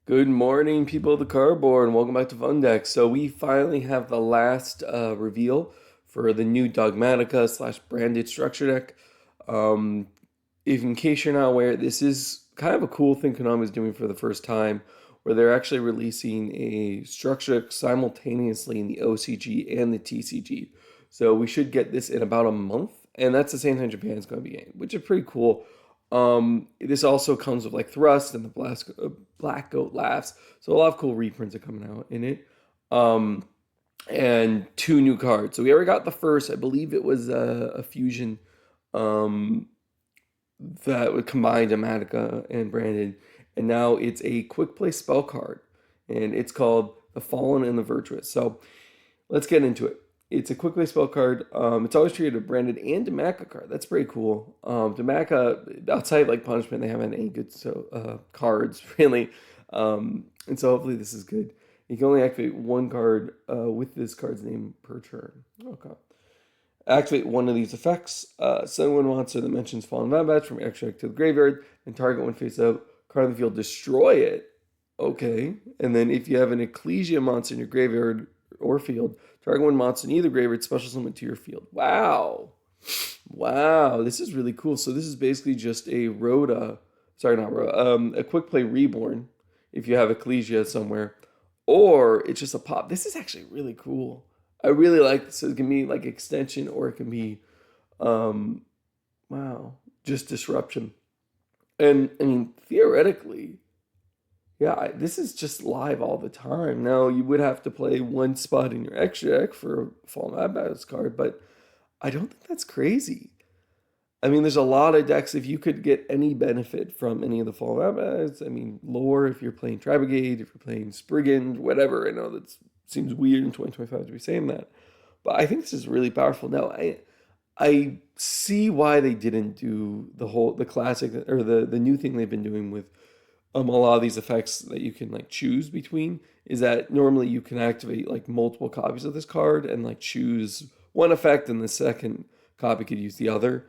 Good morning, people of the cardboard, and welcome back to Fun Deck. So we finally have the last reveal for the new Dogmatika slash branded structure deck. Um, if in case you're not aware, this is kind of a cool thing Konami is doing for the first time, where they're actually releasing a structure deck simultaneously in the OCG and the TCG. So we should get this in about a month, and that's the same time Japan's going to be getting, which is pretty cool. This also comes with like Thrust and the Black Goat Laughs. So a lot of cool reprints are coming out in it. Um, and two new cards. So we already got the first. I believe it was a fusion um, that would combine Dogmatika and Brandon. And now it's a quick play spell card. And it's called the Fallen and the Virtuous. So let's get into it. It's a quick play spell card. It's always treated a branded and Dogmatika card. That's pretty cool. Dogmatika, outside like punishment, they haven't any good cards really. And so hopefully this is good. You can only activate one card with this card's name per turn. Okay. Activate one of these effects. Send one monster that mentions Fallen Vambatch from extract to the graveyard, and target one face up. Card in the field, destroy it. Okay. And then if you have an Ecclesia monster in your graveyard or field, target one monster in either graveyard, special summon to your field. Wow. Wow. This is really cool. So this is basically just a Rhoda. Sorry, not Rhoda. A quick play reborn if you have Ecclesia somewhere. Or it's just a pop. This is actually really cool. I really like this. So it can be like extension or it can be um wow, just disruption. And I mean, theoretically, yeah, this is just live all the time. Now you would have to play one spot in your extra deck for a Fallen Abbas card, but I don't think that's crazy. I mean, there's a lot of decks. If you could get any benefit from any of the Fallen Abbas, I mean, lore, if you're playing Tri-Brigade, if you're playing Spriggan, whatever. I know that seems weird in 2025 to be saying that, but I think this is really powerful. Now, I see why they didn't do the classic or the new thing they've been doing with a lot of these effects that you can like choose between is that normally you can activate like multiple copies of this card and like choose one effect and the second copy could use the other.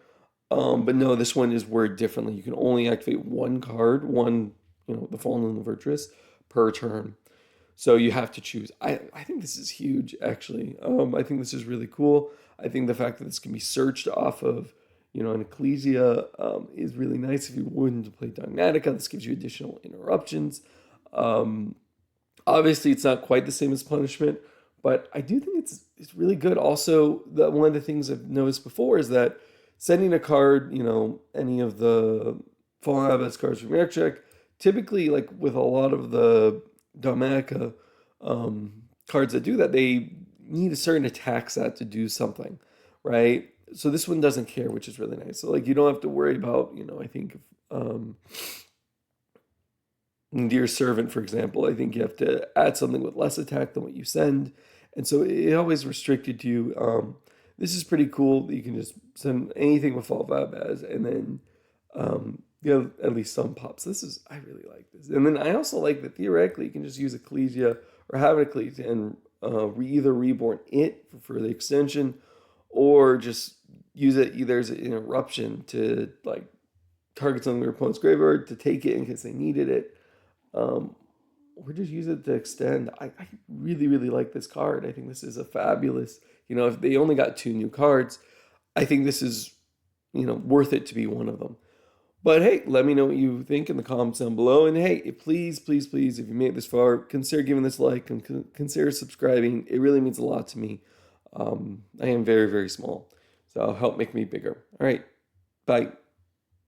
But no, this one is worded differently. You can only activate one card, the Fallen and the Virtuous per turn. So you have to choose. I think this is huge, actually. I think this is really cool. I think the fact that this can be searched off of, an Ecclesia is really nice. If you wouldn't to play Dogmatika, this gives you additional interruptions. Um, Obviously, it's not quite the same as punishment, but I do think it's really good. Also, one of the things I've noticed before is that sending a card, any of the Fallen Abbas cards from your check, typically, like with a lot of the Dogmatika cards that do that, they need a certain attack set to do something, right? So this one doesn't care, which is really nice. So like you don't have to worry about, I think Dear Servant, for example, I think you have to add something with less attack than what you send. And so it always restricted to you. This is pretty cool. You can just send anything with Fall Vabaz and then you have at least some pops. I really like this. And then I also like that theoretically you can just use Ecclesia or have an Ecclesia and either reborn it for the extension or just use it either as an interruption to like target something in your opponent's graveyard to take it in case they needed it, or just use it to extend. I really, really like this card. I think this is a fabulous, if they only got two new cards, I think this is, worth it to be one of them. But hey, let me know what you think in the comments down below. And hey, please, please, please, if you made it this far, consider giving this a like and consider subscribing. It really means a lot to me. I am very, very small. So help make me bigger. All right. Bye.